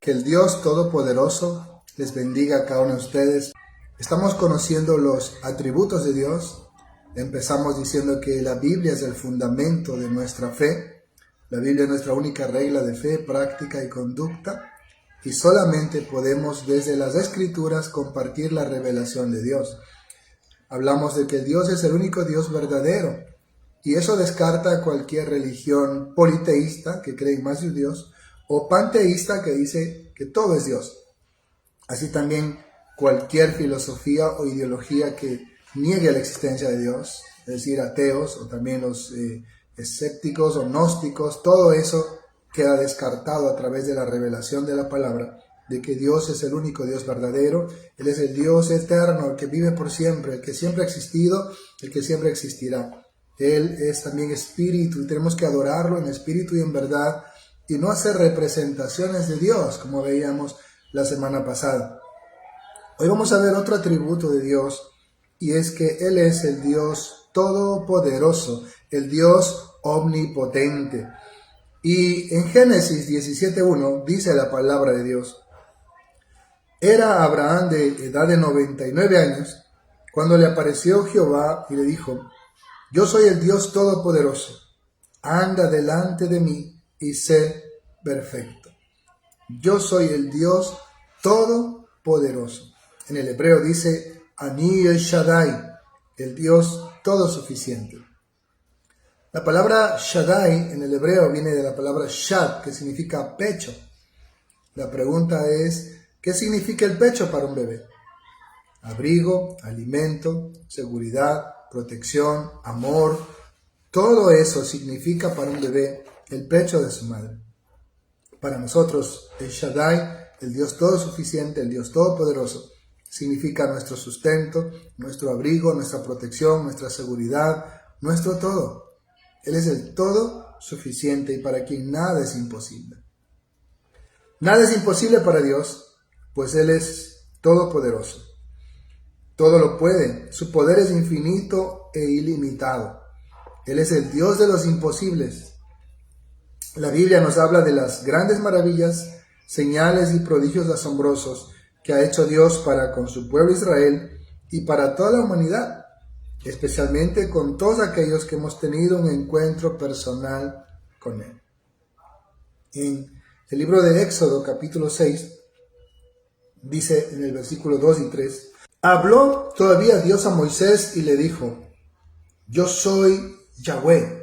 Que el Dios Todopoderoso les bendiga a cada uno de ustedes. Estamos conociendo los atributos de Dios. Empezamos diciendo que la Biblia es el fundamento de nuestra fe. La Biblia es nuestra única regla de fe, práctica y conducta. Y solamente podemos desde las Escrituras compartir la revelación de Dios. Hablamos de que Dios es el único Dios verdadero. Y eso descarta cualquier religión politeísta que cree en más de un Dios, o panteísta que dice que todo es Dios. Así también cualquier filosofía o ideología que niegue la existencia de Dios, es decir, ateos o también los escépticos o gnósticos, todo eso queda descartado a través de la revelación de la palabra, de que Dios es el único Dios verdadero. Él es el Dios eterno, el que vive por siempre, el que siempre ha existido, el que siempre existirá. Él es también espíritu y tenemos que adorarlo en espíritu y en verdad, y no hacer representaciones de Dios, como veíamos la semana pasada. Hoy vamos a ver otro atributo de Dios, y es que Él es el Dios todopoderoso, el Dios omnipotente. Y en Génesis 17:1 dice la palabra de Dios: Era Abraham de edad de 99 años, cuando le apareció Jehová y le dijo: Yo soy el Dios todopoderoso, anda delante de mí y sé perfecto. Yo soy el Dios todopoderoso. En el hebreo dice Ani el Shaddai, el Dios todo suficiente. La palabra Shaddai en el hebreo viene de la palabra Shad, que significa pecho. La pregunta es, ¿qué significa el pecho para un bebé? Abrigo, alimento, seguridad, protección, amor. Todo eso significa para un bebé el pecho de su madre. Para nosotros, el Shaddai, el Dios todo suficiente, el Dios todopoderoso, significa nuestro sustento, nuestro abrigo, nuestra protección, nuestra seguridad, nuestro todo. Él es el todo suficiente y para quien nada es imposible. Nada es imposible para Dios, pues Él es todopoderoso. Todo lo puede, su poder es infinito e ilimitado. Él es el Dios de los imposibles. La Biblia nos habla de las grandes maravillas, señales y prodigios asombrosos que ha hecho Dios para con su pueblo Israel y para toda la humanidad, especialmente con todos aquellos que hemos tenido un encuentro personal con Él. En el libro de Éxodo, capítulo 6, dice en el versículo 2 y 3, Habló todavía Dios a Moisés y le dijo: Yo soy Yahweh.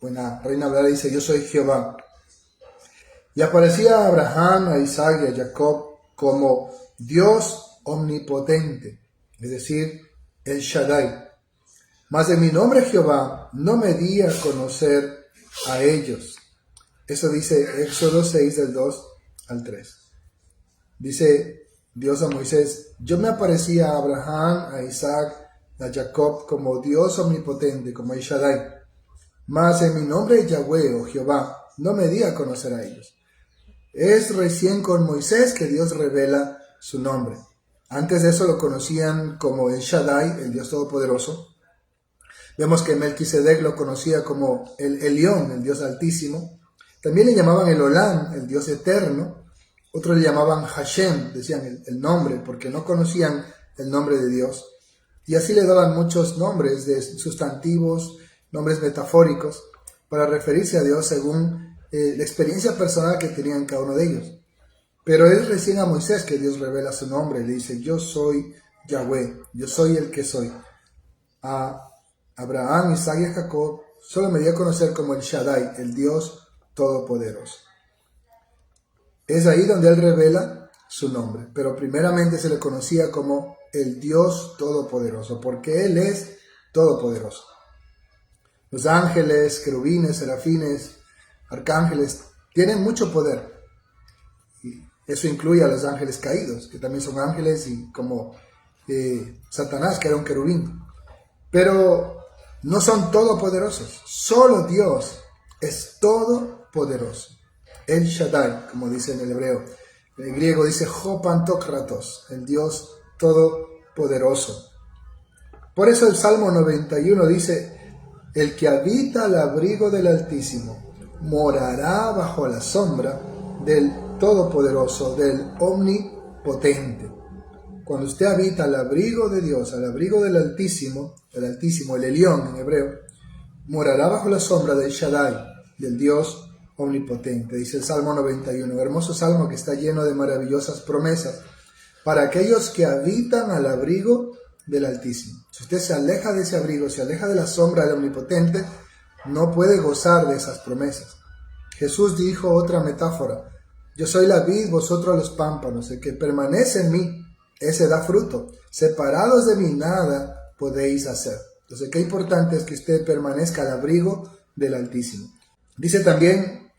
Buena Reina Valera dice: Yo soy Jehová. Y aparecía a Abraham, a Isaac y a Jacob como Dios omnipotente, es decir, el Shaddai. Mas en mi nombre Jehová no me di a conocer a ellos. Eso dice Éxodo 6 del 2 al 3. Dice Dios a Moisés: Yo me aparecía a Abraham, a Isaac, a Jacob como Dios omnipotente, como el Shaddai. Mas en mi nombre Yahweh o Jehová no me di a conocer a ellos. Es recién con Moisés que Dios revela su nombre. Antes de eso lo conocían como el Shaddai, el Dios Todopoderoso. Vemos que Melquisedec lo conocía como el Elión, el Dios Altísimo. También le llamaban el Olam, el Dios Eterno. Otros le llamaban Hashem, decían el nombre, porque no conocían el nombre de Dios. Y así le daban muchos nombres de sustantivos, nombres metafóricos, para referirse a Dios según la experiencia personal que tenían cada uno de ellos. Pero es recién a Moisés que Dios revela su nombre. Le dice: Yo soy Yahweh, yo soy el que soy. A Abraham, Isaac y a Jacob solo me dio a conocer como el Shaddai, el Dios Todopoderoso. Es ahí donde Él revela su nombre, pero primeramente se le conocía como el Dios Todopoderoso, porque Él es todopoderoso. Los ángeles, querubines, serafines, arcángeles tienen mucho poder. Y eso incluye a los ángeles caídos, que también son ángeles, y como Satanás, que era un querubín. Pero no son todopoderosos. Solo Dios es todopoderoso. El Shaddai, como dice en el hebreo. En el griego dice Hopantokratos, el Dios todopoderoso. Por eso el Salmo 91 dice: El que habita al abrigo del Altísimo morará bajo la sombra del Todopoderoso, del Omnipotente. Cuando usted habita al abrigo de Dios, al abrigo del Altísimo, el Elión en hebreo, morará bajo la sombra del Shaddai, del Dios omnipotente. Dice el Salmo 91, hermoso salmo que está lleno de maravillosas promesas para aquellos que habitan al abrigo del Altísimo. Si usted se aleja de ese abrigo, se aleja de la sombra del Omnipotente, no puede gozar de esas promesas. Jesús dijo otra metáfora: yo soy la vid, vosotros los pámpanos. El que permanece en mí, ese da fruto. Separados de mí nada podéis hacer. Entonces, qué importante es que usted permanezca al abrigo del Altísimo. Dice también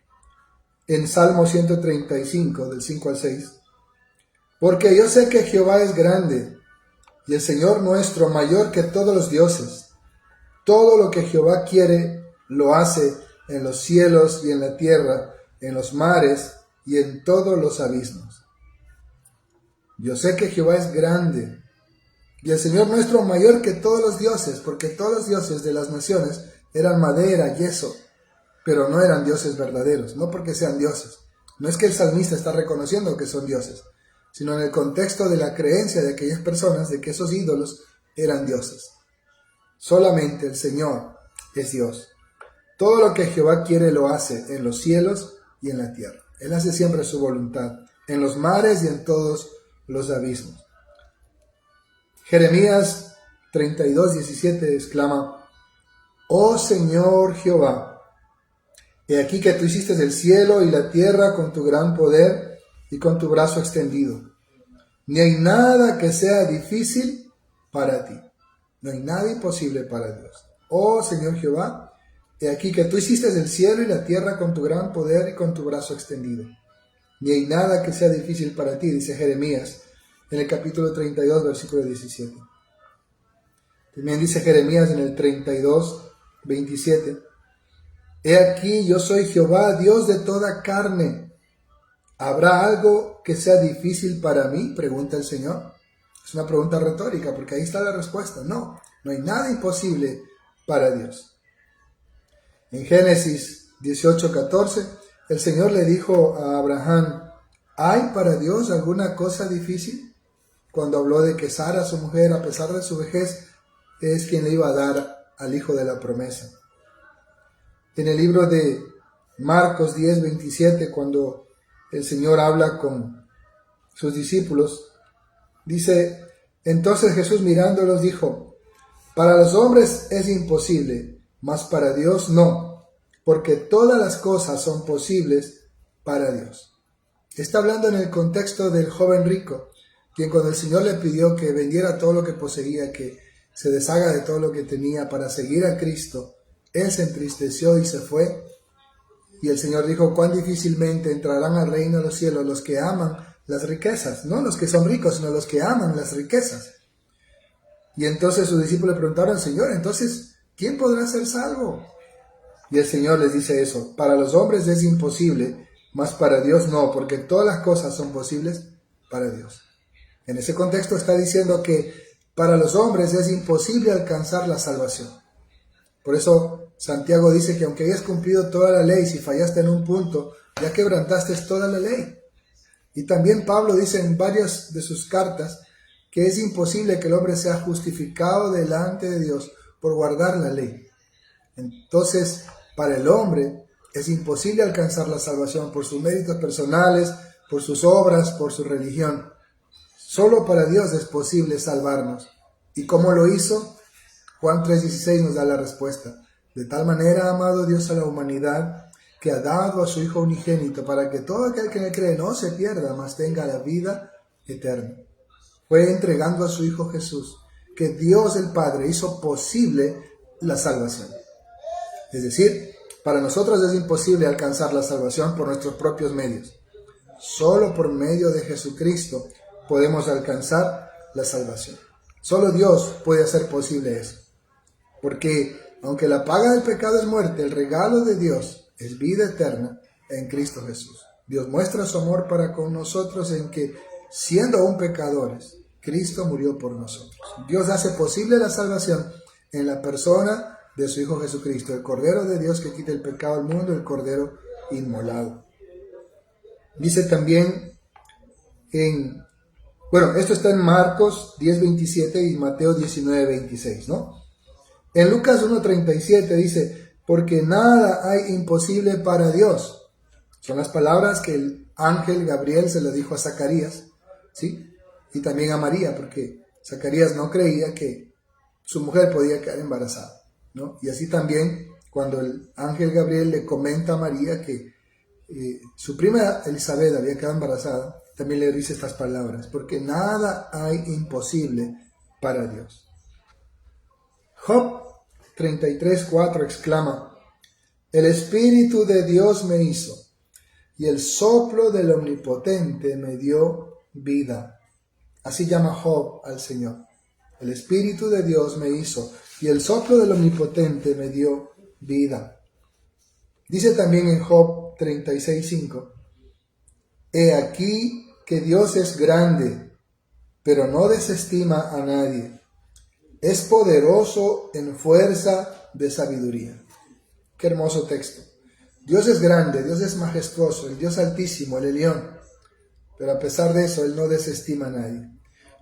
en Salmo 135, del 5 al 6, porque yo sé que Jehová es grande, y el Señor nuestro mayor que todos los dioses. Todo lo que Jehová quiere, lo hace en los cielos y en la tierra, en los mares y en todos los abismos. Yo sé que Jehová es grande, y el Señor nuestro mayor que todos los dioses, porque todos los dioses de las naciones eran madera, yeso, pero no eran dioses verdaderos, no porque sean dioses. No es que el salmista está reconociendo que son dioses, sino en el contexto de la creencia de aquellas personas de que esos ídolos eran dioses. Solamente el Señor es Dios. Todo lo que Jehová quiere lo hace en los cielos y en la tierra. Él hace siempre su voluntad, en los mares y en todos los abismos. Jeremías 32:17 exclama: oh Señor Jehová, he aquí que tú hiciste el cielo y la tierra con tu gran poder y con tu brazo extendido. Ni hay nada que sea difícil para ti. No hay nada imposible para Dios. Oh Señor Jehová, he aquí que tú hiciste el cielo y la tierra con tu gran poder y con tu brazo extendido. Ni hay nada que sea difícil para ti, dice Jeremías en el capítulo 32, versículo 17. También dice Jeremías en el 32:27. He aquí yo soy Jehová, Dios de toda carne. ¿Habrá algo que sea difícil para mí?, pregunta el Señor. Es una pregunta retórica, porque ahí está la respuesta. No, no hay nada imposible para Dios. En Génesis 18:14, el Señor le dijo a Abraham: ¿hay para Dios alguna cosa difícil? Cuando habló de que Sara, su mujer, a pesar de su vejez, es quien le iba a dar al hijo de la promesa. En el libro de Marcos 10:27, cuando el Señor habla con sus discípulos, dice: entonces Jesús mirándolos dijo: para los hombres es imposible, mas para Dios no, porque todas las cosas son posibles para Dios. Está hablando en el contexto del joven rico, quien cuando el Señor le pidió que vendiera todo lo que poseía, que se deshaga de todo lo que tenía para seguir a Cristo, él se entristeció y se fue. Y el Señor dijo: cuán difícilmente entrarán al reino de los cielos los que aman las riquezas, no los que son ricos, sino los que aman las riquezas. Y entonces sus discípulos le preguntaron al Señor: entonces, ¿quién podrá ser salvo? Y el Señor les dice eso: para los hombres es imposible, mas para Dios no, porque todas las cosas son posibles para Dios. En ese contexto está diciendo que para los hombres es imposible alcanzar la salvación. Por eso Santiago dice que aunque hayas cumplido toda la ley, si fallaste en un punto, ya quebrantaste toda la ley. Y también Pablo dice en varias de sus cartas que es imposible que el hombre sea justificado delante de Dios por guardar la ley. Entonces, para el hombre es imposible alcanzar la salvación por sus méritos personales, por sus obras, por su religión. Solo para Dios es posible salvarnos. ¿Y cómo lo hizo? Juan 3:16 nos da la respuesta. De tal manera ha amado Dios a la humanidad, que ha dado a su Hijo unigénito, para que todo aquel que en él cree no se pierda, mas tenga la vida eterna. Fue entregando a su Hijo Jesús que Dios el Padre hizo posible la salvación. Es decir, para nosotros es imposible alcanzar la salvación por nuestros propios medios. Solo por medio de Jesucristo podemos alcanzar la salvación. Solo Dios puede hacer posible eso. Porque aunque la paga del pecado es muerte, el regalo de Dios es vida eterna en Cristo Jesús. Dios muestra su amor para con nosotros en que, siendo aún pecadores, Cristo murió por nosotros. Dios hace posible la salvación en la persona de su Hijo Jesucristo, el Cordero de Dios que quita el pecado del mundo, el Cordero inmolado. Dice también esto está en Marcos 10:27 y Mateo 19:26, ¿no? En Lucas 1:37 dice, porque nada hay imposible para Dios. Son las palabras que el ángel Gabriel se le dijo a Zacarías, ¿sí? Y también a María, porque Zacarías no creía que su mujer podía quedar embarazada, ¿no? Y así también cuando el ángel Gabriel le comenta a María que su prima Elizabeth había quedado embarazada, también le dice estas palabras, porque nada hay imposible para Dios. Job 33:4 exclama, el Espíritu de Dios me hizo, y el soplo del Omnipotente me dio vida. Así llama Job al Señor. El Espíritu de Dios me hizo, y el soplo del Omnipotente me dio vida. Dice también en Job 36:5, he aquí que Dios es grande, pero no desestima a nadie. Es poderoso en fuerza de sabiduría. Qué hermoso texto. Dios es grande, Dios es majestuoso, el Dios altísimo, el Elión. Pero a pesar de eso, Él no desestima a nadie.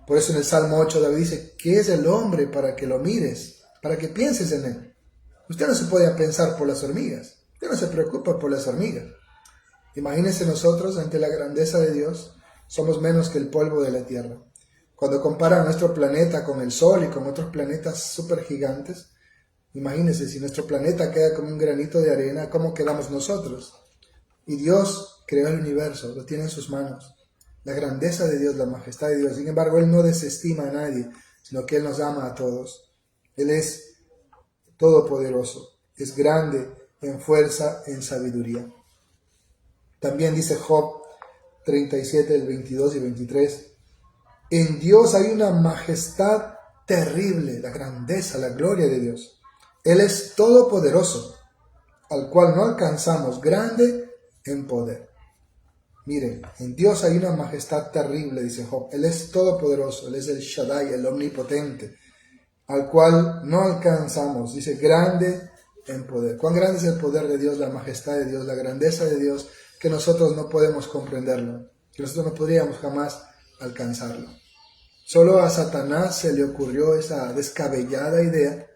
Por eso en el Salmo 8 David dice, ¿qué es el hombre para que lo mires? Para que pienses en él. Usted no se puede pensar por las hormigas. Usted no se preocupa por las hormigas. Imagínense nosotros ante la grandeza de Dios, somos menos que el polvo de la tierra. Cuando comparan nuestro planeta con el Sol y con otros planetas supergigantes, imagínense si nuestro planeta queda como un granito de arena, ¿cómo quedamos nosotros? Y Dios creó el universo, lo tiene en sus manos. La grandeza de Dios, la majestad de Dios. Sin embargo, Él no desestima a nadie, sino que Él nos ama a todos. Él es todopoderoso, es grande en fuerza, en sabiduría. También dice Job 37, el 22 y 23, en Dios hay una majestad terrible, la grandeza, la gloria de Dios. Él es todopoderoso, al cual no alcanzamos, grande en poder. Miren, en Dios hay una majestad terrible, dice Job. Él es todopoderoso, Él es el Shaddai, el omnipotente, al cual no alcanzamos, dice, grande en poder. ¿Cuán grande es el poder de Dios, la majestad de Dios, la grandeza de Dios, que nosotros no podemos comprenderlo, que nosotros no podríamos jamás alcanzarlo? Solo a Satanás se le ocurrió esa descabellada idea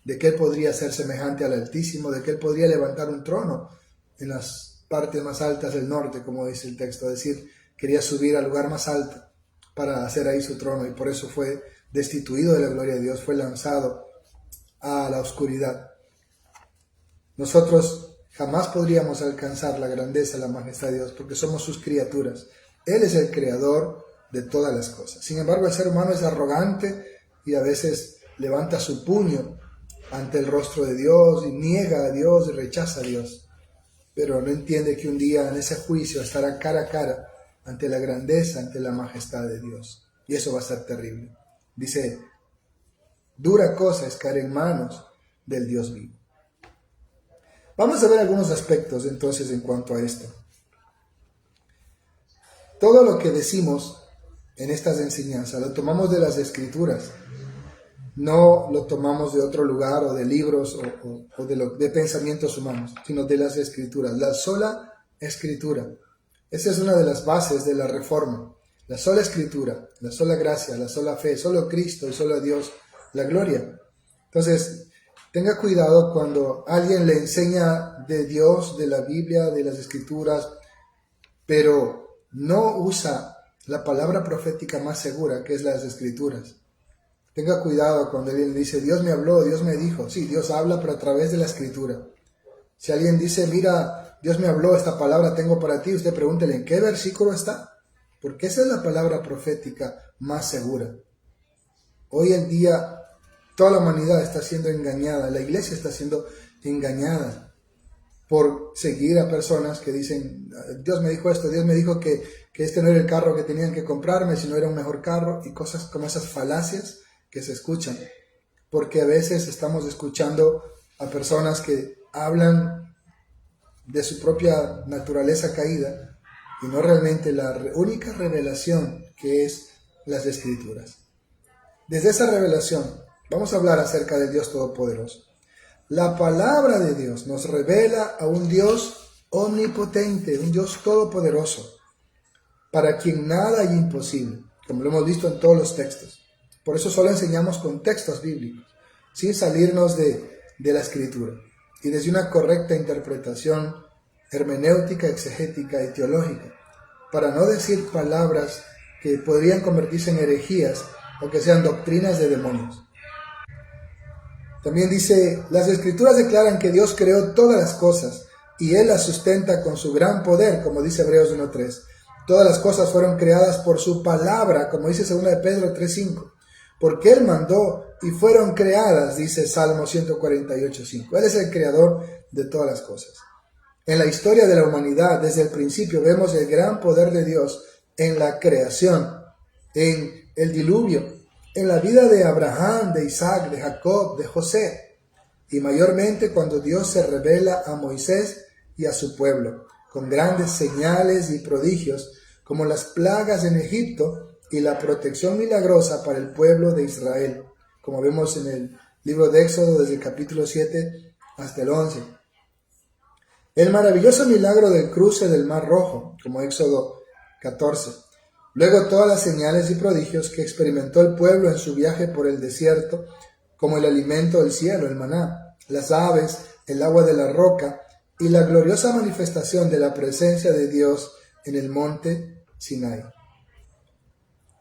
de que él podría ser semejante al Altísimo, de que él podría levantar un trono en las partes más altas del norte, como dice el texto, es decir, quería subir al lugar más alto para hacer ahí su trono, y por eso fue destituido de la gloria de Dios, fue lanzado a la oscuridad. Nosotros jamás podríamos alcanzar la grandeza, la majestad de Dios, porque somos sus criaturas. Él es el creador de todas las cosas. Sin embargo, el ser humano es arrogante y a veces levanta su puño ante el rostro de Dios y niega a Dios y rechaza a Dios. Pero no entiende que un día en ese juicio estará cara a cara ante la grandeza, ante la majestad de Dios. Y eso va a ser terrible. Dice, dura cosa es caer en manos del Dios vivo. Vamos a ver algunos aspectos entonces en cuanto a esto. Todo lo que decimos en estas enseñanzas lo tomamos de las Escrituras. No lo tomamos de otro lugar o de libros o de pensamientos humanos, sino de las Escrituras. La sola Escritura. Esa es una de las bases de la Reforma. La sola Escritura, la sola gracia, la sola fe, solo Cristo y solo Dios, la gloria. Entonces, tenga cuidado cuando alguien le enseña de Dios, de la Biblia, de las Escrituras, pero no usa la palabra profética más segura, que es las Escrituras. Tenga cuidado cuando alguien dice, Dios me habló, Dios me dijo. Sí, Dios habla, pero a través de la Escritura. Si alguien dice, mira, Dios me habló, esta palabra tengo para ti, usted pregúntele, ¿en qué versículo está? Porque esa es la palabra profética más segura. Hoy en día, toda la humanidad está siendo engañada, la iglesia está siendo engañada por seguir a personas que dicen, Dios me dijo esto, Dios me dijo que este no era el carro que tenían que comprarme, sino era un mejor carro, y cosas como esas falacias que se escuchan, porque a veces estamos escuchando a personas que hablan de su propia naturaleza caída y no realmente la única revelación que es las Escrituras. Desde esa revelación vamos a hablar acerca del Dios Todopoderoso. La palabra de Dios nos revela a un Dios omnipotente, un Dios todopoderoso. para quien nada hay imposible, como lo hemos visto en todos los textos. Por eso solo enseñamos con textos bíblicos, sin salirnos de la Escritura, y desde una correcta interpretación hermenéutica, exegética y teológica, para no decir palabras que podrían convertirse en herejías o que sean doctrinas de demonios. También dice, las Escrituras declaran que Dios creó todas las cosas y Él las sustenta con su gran poder, como dice Hebreos 1.3. Todas las cosas fueron creadas por su palabra, como dice 2 de Pedro 3.5. Porque Él mandó y fueron creadas, dice Salmo 148.5. Él es el creador de todas las cosas. En la historia de la humanidad, desde el principio, vemos el gran poder de Dios en la creación, en el diluvio, en la vida de Abraham, de Isaac, de Jacob, de José, y mayormente cuando Dios se revela a Moisés y a su pueblo, con grandes señales y prodigios, como las plagas en Egipto y la protección milagrosa para el pueblo de Israel, como vemos en el libro de Éxodo desde el capítulo 7 hasta el 11. El maravilloso milagro del cruce del Mar Rojo, como Éxodo 14. Luego todas las señales y prodigios que experimentó el pueblo en su viaje por el desierto, como el alimento del cielo, el maná, las aves, el agua de la roca y la gloriosa manifestación de la presencia de Dios en el monte Sinai.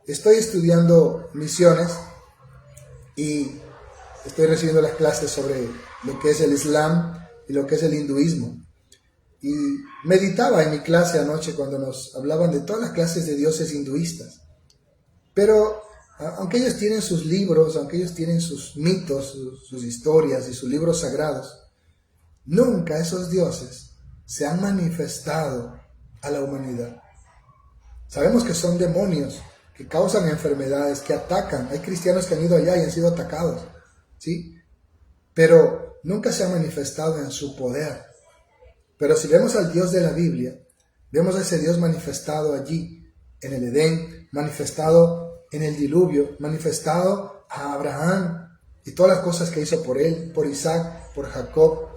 Estoy estudiando misiones y estoy recibiendo las clases sobre lo que es el Islam y lo que es el hinduismo. Y meditaba en mi clase anoche cuando nos hablaban de todas las clases de dioses hinduistas. Pero aunque ellos tienen sus libros, aunque ellos tienen sus mitos, sus historias y sus libros sagrados, nunca esos dioses se han manifestado a la humanidad. Sabemos que son demonios que causan enfermedades, que atacan. Hay cristianos que han ido allá y han sido atacados, ¿sí? Pero nunca se han manifestado en su poder. Pero si vemos al Dios de la Biblia, vemos a ese Dios manifestado allí, en el Edén, manifestado en el diluvio, manifestado a Abraham y todas las cosas que hizo por él, por Isaac, por Jacob.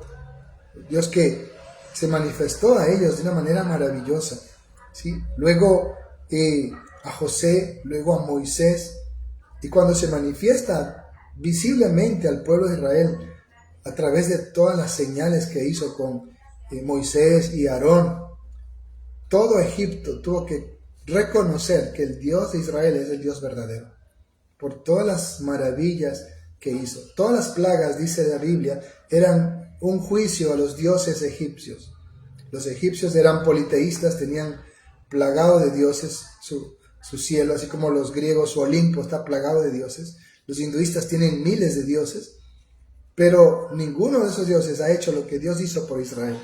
Dios que se manifestó a ellos de una manera maravillosa, ¿sí? Luego a José, luego a Moisés, y cuando se manifiesta visiblemente al pueblo de Israel a través de todas las señales que hizo con Moisés y Aarón, todo Egipto tuvo que reconocer que el Dios de Israel es el Dios verdadero, por todas las maravillas que hizo. Todas las plagas, dice la Biblia, eran un juicio a los dioses egipcios. Los egipcios eran politeístas, tenían plagado de dioses su cielo, así como los griegos, su Olimpo está plagado de dioses. Los hinduistas tienen miles de dioses, pero ninguno de esos dioses ha hecho lo que Dios hizo por Israel,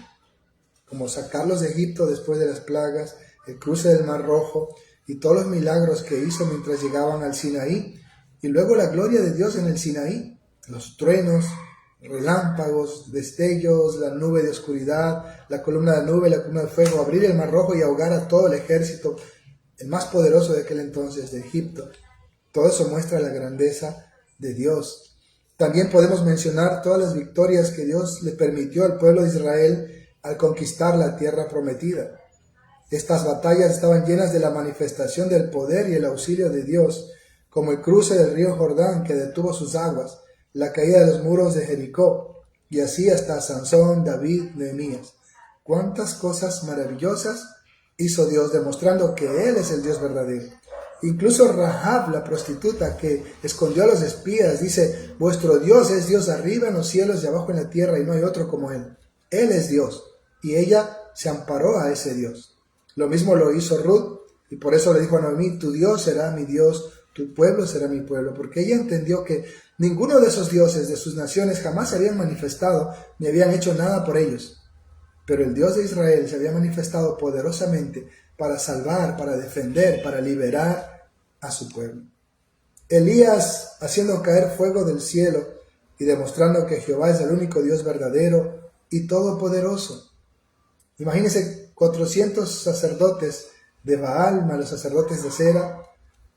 como sacarlos de Egipto después de las plagas, el cruce del Mar Rojo y todos los milagros que hizo mientras llegaban al Sinaí, y luego la gloria de Dios en el Sinaí, los truenos, relámpagos, destellos, la nube de oscuridad, la columna de nube, la columna de fuego, abrir el Mar Rojo y ahogar a todo el ejército, el más poderoso de aquel entonces de Egipto. Todo eso muestra la grandeza de Dios. También podemos mencionar todas las victorias que Dios le permitió al pueblo de Israel al conquistar la tierra prometida. Estas batallas estaban llenas de la manifestación del poder y el auxilio de Dios, como el cruce del río Jordán que detuvo sus aguas, la caída de los muros de Jericó, y así hasta Sansón, David, Nehemías. Cuántas cosas maravillosas hizo Dios, demostrando que Él es el Dios verdadero. Incluso Rahab, la prostituta que escondió a los espías, dice, vuestro Dios es Dios arriba en los cielos y abajo en la tierra, y no hay otro como Él. Él es Dios, y ella se amparó a ese Dios. Lo mismo lo hizo Ruth, y por eso le dijo a Noemí, tu Dios será mi Dios, tu pueblo será mi pueblo, porque ella entendió que ninguno de esos dioses de sus naciones jamás se habían manifestado ni habían hecho nada por ellos. Pero el Dios de Israel se había manifestado poderosamente para salvar, para defender, para liberar a su pueblo. Elías haciendo caer fuego del cielo y demostrando que Jehová es el único Dios verdadero y todopoderoso. Imagínense 400 sacerdotes de Baal, más los sacerdotes de Cera,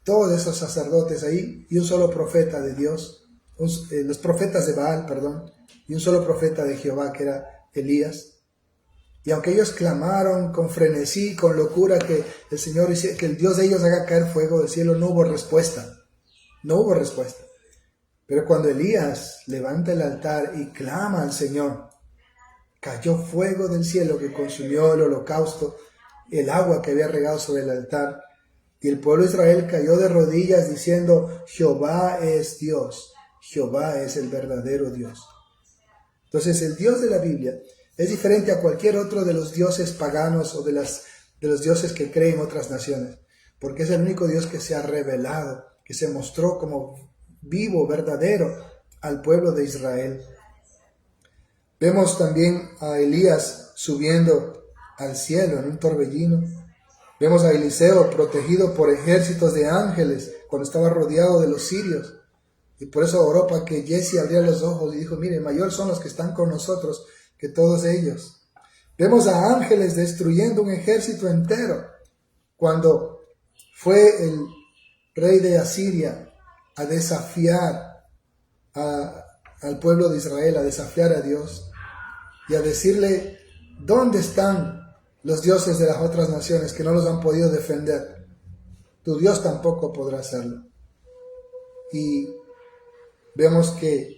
todos esos sacerdotes ahí, y un solo profeta de Dios, los profetas de Baal, y un solo profeta de Jehová, que era Elías. Y aunque ellos clamaron con frenesí, con locura, que el Señor, que el Dios de ellos haga caer fuego del cielo, no hubo respuesta. No hubo respuesta. Pero cuando Elías levanta el altar y clama al Señor, cayó fuego del cielo que consumió el holocausto, el agua que había regado sobre el altar. Y el pueblo de Israel cayó de rodillas diciendo, Jehová es Dios, Jehová es el verdadero Dios. Entonces el Dios de la Biblia es diferente a cualquier otro de los dioses paganos o de los dioses que creen otras naciones, porque es el único Dios que se ha revelado, que se mostró como vivo, verdadero al pueblo de Israel. Vemos también a Elías subiendo al cielo en un torbellino. Vemos a Eliseo protegido por ejércitos de ángeles cuando estaba rodeado de los sirios. Y por eso oró para que Jesse abriera los ojos y dijo, mire, mayor son los que están con nosotros que todos ellos. Vemos a ángeles destruyendo un ejército entero. Cuando fue el rey de Asiria a desafiar al pueblo de Israel, a desafiar a Dios y a decirle, ¿dónde están los dioses de las otras naciones que no los han podido defender? Tu Dios tampoco podrá hacerlo. Y vemos que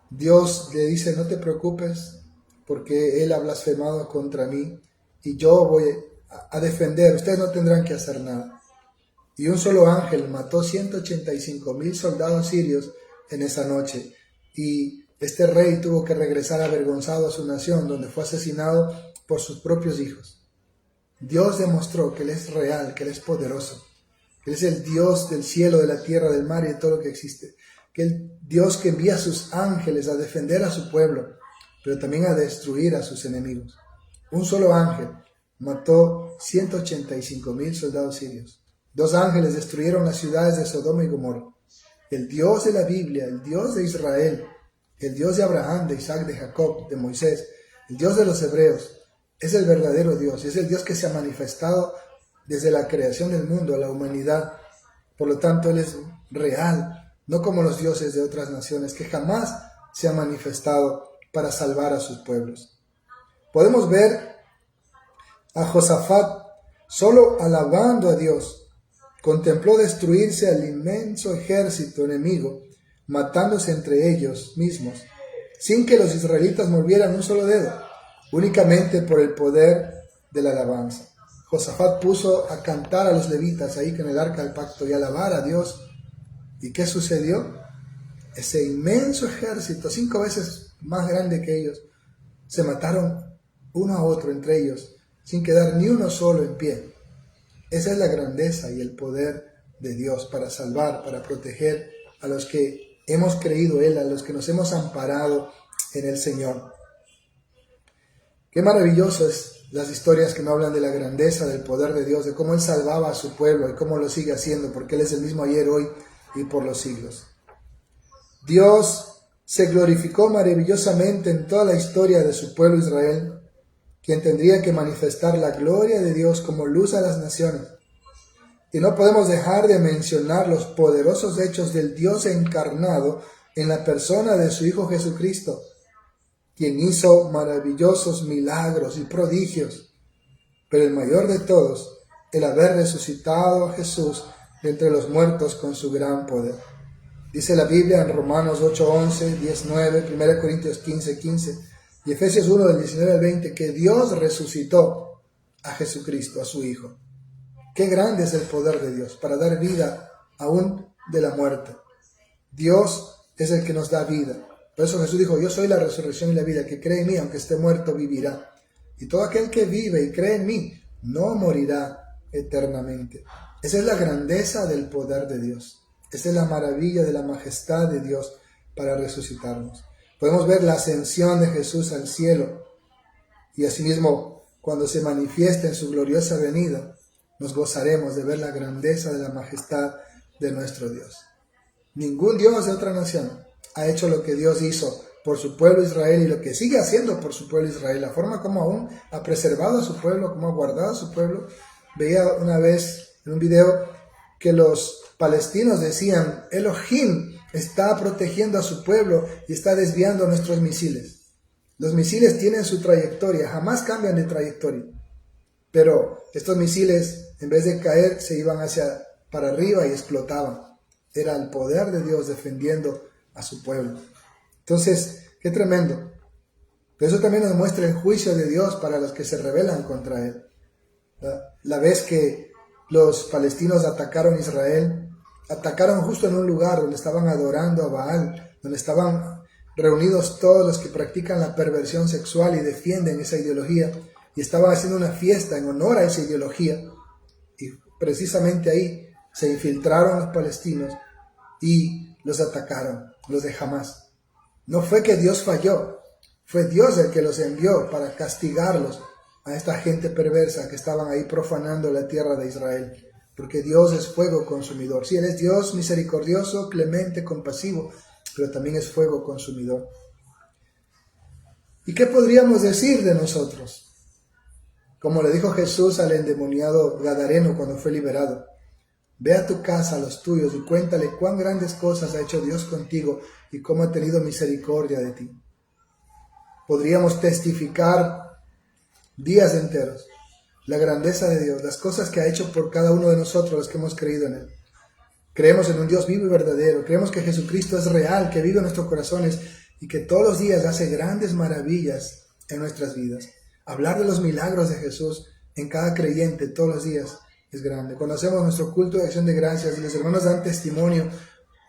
Dios le dice, no te preocupes, porque él ha blasfemado contra mí y yo voy a defender, ustedes no tendrán que hacer nada. Y un solo ángel mató 185,000 soldados sirios en esa noche. Y este rey tuvo que regresar avergonzado a su nación, donde fue asesinado por sus propios hijos. Dios demostró que Él es real, que Él es poderoso, que Él es el Dios del cielo, de la tierra, del mar y de todo lo que existe. Que el Dios que envía a sus ángeles a defender a su pueblo, pero también a destruir a sus enemigos. Un solo ángel mató 185,000 soldados sirios. 2 ángeles destruyeron las ciudades de Sodoma y Gomorra. El Dios de la Biblia, el Dios de Israel, el Dios de Abraham, de Isaac, de Jacob, de Moisés, el Dios de los hebreos, es el verdadero Dios. Es el Dios que se ha manifestado desde la creación del mundo a la humanidad. Por lo tanto, Él es real, no como los dioses de otras naciones que jamás se han manifestado para salvar a sus pueblos. Podemos ver a Josafat solo alabando a Dios. Contempló destruirse al inmenso ejército enemigo, matándose entre ellos mismos, sin que los israelitas movieran un solo dedo, únicamente por el poder de la alabanza. Josafat puso a cantar a los levitas ahí con el arca del pacto y a alabar a Dios. ¿Y qué sucedió? Ese inmenso ejército, 5 veces más grande que ellos, se mataron uno a otro entre ellos, sin quedar ni uno solo en pie. Esa es la grandeza y el poder de Dios para salvar, para proteger a los que hemos creído en Él, a los que nos hemos amparado en el Señor. Qué maravilloso es las historias que nos hablan de la grandeza del poder de Dios, de cómo Él salvaba a su pueblo y cómo lo sigue haciendo, porque Él es el mismo ayer, hoy y por los siglos. Dios se glorificó maravillosamente en toda la historia de su pueblo Israel, quien tendría que manifestar la gloria de Dios como luz a las naciones. Y no podemos dejar de mencionar los poderosos hechos del Dios encarnado en la persona de su Hijo Jesucristo, quien hizo maravillosos milagros y prodigios, pero el mayor de todos, el haber resucitado a Jesús de entre los muertos con su gran poder. Dice la Biblia en Romanos 8:11, 10:9, 1 Corintios 15:15 y Efesios 1 del 19 al 20, que Dios resucitó a Jesucristo, a su Hijo. Qué grande es el poder de Dios para dar vida aún de la muerte. Dios es el que nos da vida. Por eso Jesús dijo, yo soy la resurrección y la vida, que cree en mí, aunque esté muerto, vivirá. Y todo aquel que vive y cree en mí, no morirá eternamente. Esa es la grandeza del poder de Dios. Esa es la maravilla de la majestad de Dios para resucitarnos. Podemos ver la ascensión de Jesús al cielo y asimismo cuando se manifiesta en su gloriosa venida, nos gozaremos de ver la grandeza de la majestad de nuestro Dios. Ningún Dios de otra nación ha hecho lo que Dios hizo por su pueblo Israel y lo que sigue haciendo por su pueblo Israel. La forma como aún ha preservado a su pueblo, como ha guardado a su pueblo. Veía una vez en un video que los palestinos decían, Elohim está protegiendo a su pueblo y está desviando nuestros misiles. Los misiles tienen su trayectoria, jamás cambian de trayectoria. Pero estos misiles, en vez de caer, se iban para arriba y explotaban. Era el poder de Dios defendiendo a su pueblo. Entonces, qué tremendo. Pero eso también nos muestra el juicio de Dios para los que se rebelan contra Él. La vez que los palestinos atacaron Israel, atacaron justo en un lugar donde estaban adorando a Baal, donde estaban reunidos todos los que practican la perversión sexual y defienden esa ideología, y estaban haciendo una fiesta en honor a esa ideología, y precisamente ahí se infiltraron los palestinos y los atacaron, los de Hamás. No fue que Dios falló, fue Dios el que los envió para castigarlos a esta gente perversa que estaban ahí profanando la tierra de Israel, porque Dios es fuego consumidor. Sí, Él es Dios misericordioso, clemente, compasivo, pero también es fuego consumidor. ¿Y qué podríamos decir de nosotros? Como le dijo Jesús al endemoniado gadareno cuando fue liberado: ve a tu casa, a los tuyos, y cuéntale cuán grandes cosas ha hecho Dios contigo y cómo ha tenido misericordia de ti. Podríamos testificar días enteros la grandeza de Dios, las cosas que ha hecho por cada uno de nosotros los que hemos creído en Él. Creemos en un Dios vivo y verdadero, creemos que Jesucristo es real, que vive en nuestros corazones y que todos los días hace grandes maravillas en nuestras vidas. Hablar de los milagros de Jesús en cada creyente todos los días es grande. Cuando hacemos nuestro culto de acción de gracias y los hermanos dan testimonio,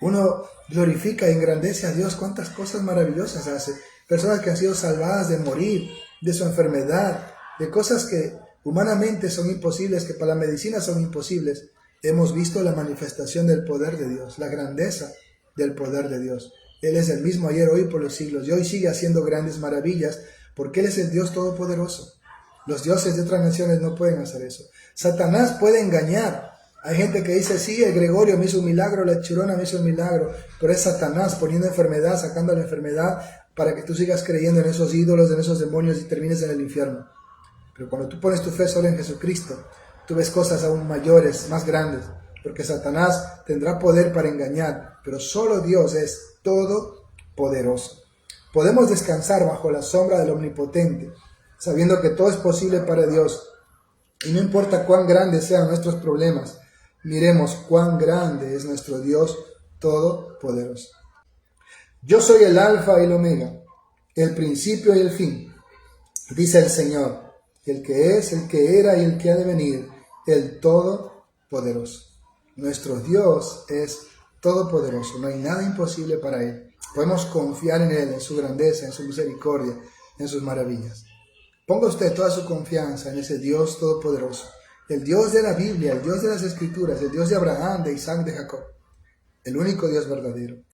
uno glorifica y engrandece a Dios. Cuántas cosas maravillosas hace. Personas que han sido salvadas de morir, de su enfermedad, de cosas que humanamente son imposibles, que para la medicina son imposibles. Hemos visto la manifestación del poder de Dios, la grandeza del poder de Dios. Él es el mismo ayer, hoy, por los siglos, y hoy sigue haciendo grandes maravillas, porque Él es el Dios todopoderoso. Los dioses de otras naciones no pueden hacer eso. Satanás puede engañar. Hay gente que dice: sí, el Gregorio me hizo un milagro, la Chirona me hizo un milagro, pero es Satanás poniendo enfermedad, sacando la enfermedad, para que tú sigas creyendo en esos ídolos, en esos demonios y termines en el infierno. Pero cuando tú pones tu fe solo en Jesucristo, tú ves cosas aún mayores, más grandes, porque Satanás tendrá poder para engañar, pero solo Dios es todopoderoso. Podemos descansar bajo la sombra del Omnipotente, sabiendo que todo es posible para Dios, y no importa cuán grandes sean nuestros problemas, miremos cuán grande es nuestro Dios todopoderoso. Yo soy el Alfa y el Omega, el principio y el fin, dice el Señor, el que es, el que era y el que ha de venir, el Todopoderoso. Nuestro Dios es todopoderoso, no hay nada imposible para Él. Podemos confiar en Él, en su grandeza, en su misericordia, en sus maravillas. Ponga usted toda su confianza en ese Dios todopoderoso, el Dios de la Biblia, el Dios de las Escrituras, el Dios de Abraham, de Isaac, de Jacob, el único Dios verdadero.